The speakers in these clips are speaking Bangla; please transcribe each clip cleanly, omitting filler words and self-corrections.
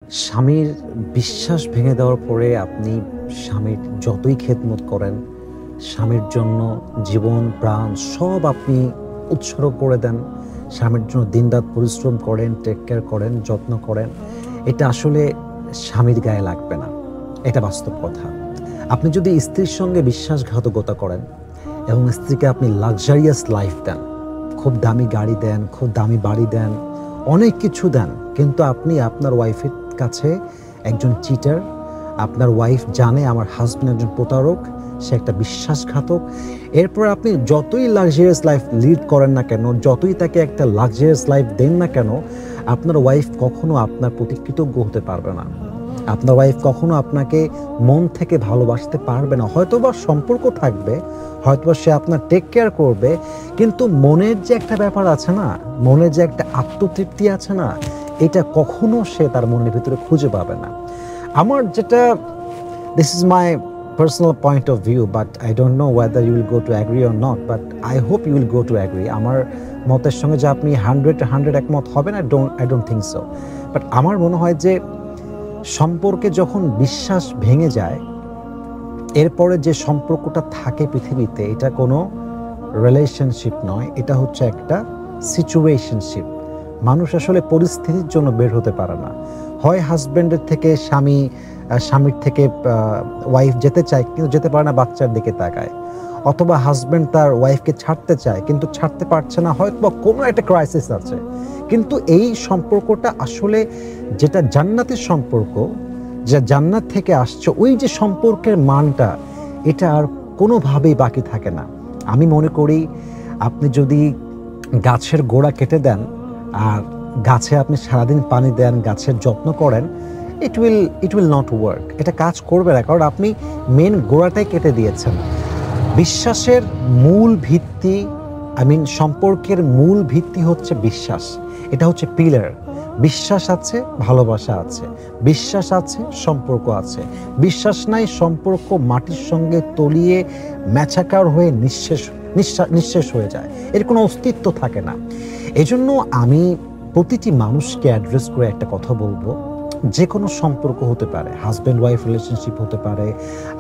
স্বামীর বিশ্বাস ভেঙে দেওয়ার পরে আপনি স্বামীর যতই খেদমত করেন, স্বামীর জন্য জীবন প্রাণ সব আপনি উৎসর্গ করে দেন, স্বামীর জন্য দিনরাত পরিশ্রম করেন, টেক কেয়ার করেন, যত্ন করেন, এটা আসলে স্বামীর গায়ে লাগবে না। এটা বাস্তব কথা। আপনি যদি স্ত্রীর সঙ্গে বিশ্বাসঘাতকতা করেন এবং স্ত্রীকে আপনি লাক্সারিয়াস লাইফ দেন, খুব দামি গাড়ি দেন, খুব দামি বাড়ি দেন, অনেক কিছু দেন, কিন্তু আপনি আপনার ওয়াইফের কাছে একজন চিটার, আপনার ওয়াইফ জানে আমার হাজব্যান্ড একজন প্রতারক, সে একটা বিশ্বাসঘাতক, এরপর আপনি যতই লাক্সারিয়াস লাইফ লিড করেন না কেন, যতই তাকে একটা লাক্সারিয়াস লাইফ দেন না কেন, আপনার ওয়াইফ কখনো আপনার প্রতি কৃতজ্ঞ হতে পারবে না। আপনার ওয়াইফ কখনো আপনাকে মন থেকে ভালোবাসতে পারবে না। হয়তোবা সম্পর্ক থাকবে, হয়তোবা সে আপনার টেক কেয়ার করবে, কিন্তু মনের যে একটা ব্যাপার আছে না, মনের যে একটা আত্মতৃপ্তি আছে না, এটা কখনো সে তার মনের ভিতরে খুঁজে পাবে না। আমার যেটা, this is my personal point of view, but I don't know whether you will go to agree or not, but I hope you will go to agree. আমার মতের সঙ্গে যে আপনি 100 একমত হবেন, I don't think so. But আমার মনে হয় যে সম্পর্কে যখন বিশ্বাস ভেঙে যায়, এরপরে যে সম্পর্কটা থাকে পৃথিবীতে, এটা কোনো রিলেশনশিপ নয়, এটা হচ্ছে একটা সিচুয়েশনশিপ। মানুষ আসলে পরিস্থিতির জন্য বের হতে পারে না। হয় হাজব্যান্ডের থেকে স্বামী, স্বামীর থেকে ওয়াইফ যেতে চায় কিন্তু যেতে পারে না, বাচ্চার দিকে তাকায়, অথবা হাজব্যান্ড তার ওয়াইফকে ছাড়তে চায় কিন্তু ছাড়তে পারছে না, হয়তো কোনো একটা ক্রাইসিস আছে। কিন্তু এই সম্পর্কটা আসলে যেটা জান্নাতের সম্পর্ক, যা জান্নাত থেকে আসছে, ওই যে সম্পর্কের মানটা, এটা আর কোনোভাবেই বাকি থাকে না। আমি মনে করি আপনি যদি গাছের গোড়া কেটে দেন আর গাছে আপনি সারাদিন পানি দেন, গাছের যত্ন করেন, ইট উইল নট ওয়ার্ক। এটা কাজ করবে না, কারণ আপনি মেন গোড়াটাই কেটে দিয়েছেন। বিশ্বাসের মূল ভিত্তি, সম্পর্কের মূল ভিত্তি হচ্ছে বিশ্বাস। এটা হচ্ছে পিলার। বিশ্বাস আছে, ভালোবাসা আছে, বিশ্বাস আছে, সম্পর্ক আছে। বিশ্বাস নাই, সম্পর্ক মাটির সঙ্গে তলিয়ে ম্যাচাকার হয়ে নিঃশেষ হয়ে যায়, এর কোনো অস্তিত্ব থাকে না। এজন্য আমি প্রতিটি মানুষকে অ্যাড্রেস করে একটা কথা বলবো, যে কোনো সম্পর্ক হতে পারে, হাজব্যান্ড ওয়াইফ রিলেশনশিপ হতে পারে,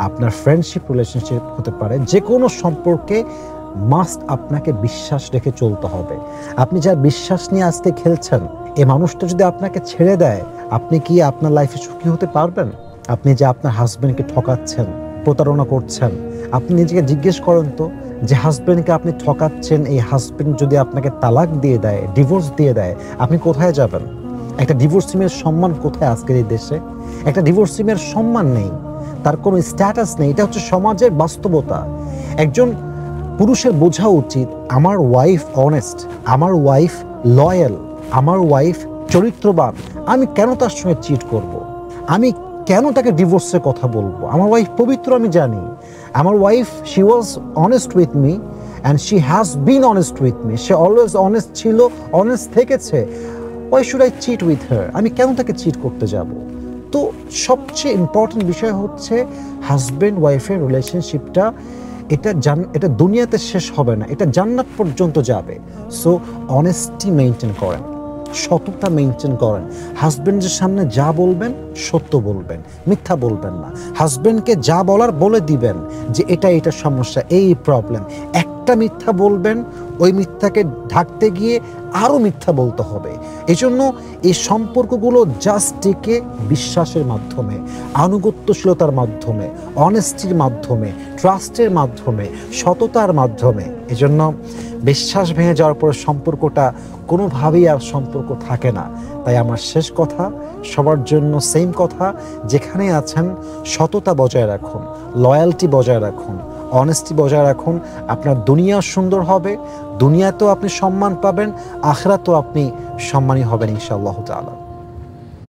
আপনার ফ্রেন্ডশিপ রিলেশনশিপ হতে পারে, যে কোনো সম্পর্কে মাস্ট আপনাকে বিশ্বাস রেখে চলতে হবে। আপনি যার বিশ্বাস নিয়ে আজকে খেলছেন, এই মানুষটা যদি আপনাকে ছেড়ে দেয়, আপনি কি আপনার লাইফে সুখী হতে পারবেন? আপনি যে আপনার হাজব্যান্ডকে ঠকাচ্ছেন, প্রতারণা করছেন, আপনি নিজেকে জিজ্ঞেস করেন তো, যে হাজব্যান্ডকে আপনি ঠকাচ্ছেন, এই হাজব্যান্ড যদি আপনাকে তালাক দিয়ে দেয়, ডিভোর্স দিয়ে দেয়, আপনি কোথায় যাবেন? একটা ডিভোর্সি মেয়ের সম্মান কোথায় আজকের এই দেশে? একটা ডিভোর্সি মেয়ের সম্মান নেই, তার কোনো স্ট্যাটাস নেই। এটা হচ্ছে সমাজের বাস্তবতা। একজন পুরুষের বোঝা উচিত, আমার ওয়াইফ অনেস্ট, আমার ওয়াইফ লয়াল, আমার ওয়াইফ চরিত্রবান, আমি কেন তার সঙ্গে চিট করব? আমি কেন তাকে ডিভোর্সের কথা বলবো? আমার ওয়াইফ পবিত্র, আমি জানি। আমার wife, she was honest with me and she has been honest with me. সে অলওয়েজ অনেস্ট ছিল, অনেস্ট থেকেছে। Why should I cheat with her? আমি কেন তাকে চিট করতে যাব? তো সবচেয়ে ইম্পর্টেন্ট বিষয় হচ্ছে হাজব্যান্ড ওয়াইফের রিলেশনশিপটা, এটা দুনিয়াতে শেষ হবে না, এটা জান্নাত পর্যন্ত যাবে। সো অনেস্টি মেনটেন করেন, সততা মেনটেন করেন। হাজব্যান্ডের সামনে যা বলবেন সত্য বলবেন, মিথ্যা বলবেন না। হাজব্যান্ডকে যা বলার বলে দিবেন যে এটা সমস্যা, এই প্রবলেম। একটা মিথ্যা বলবেন, ওই মিথ্যাকে ঢাকতে গিয়ে আরও মিথ্যা বলতে হবে। এজন্য এই সম্পর্কগুলো জাস্ট টিকে বিশ্বাসের মাধ্যমে, আনুগত্যশীলতার মাধ্যমে, অনেস্টির মাধ্যমে, ট্রাস্টের মাধ্যমে, সততার মাধ্যমে। এজন্য বিশ্বাস ভেঙে যাওয়ার পরে সম্পর্কটা কোনোভাবেই আর সম্পর্ক থাকে না। তাই আমার শেষ কথা, সবার জন্য সেম কথা, যেখানে আছেন সততা বজায় রাখুন, লয়্যালটি বজায় রাখুন, অনেস্টি বজায় রাখুন। আপনার দুনিয়া সুন্দর হবে, দুনিয়াতেও আপনি সম্মান পাবেন, আখিরাতেও আপনি সম্মানী হবেন ইনশাআল্লাহ তাআলা।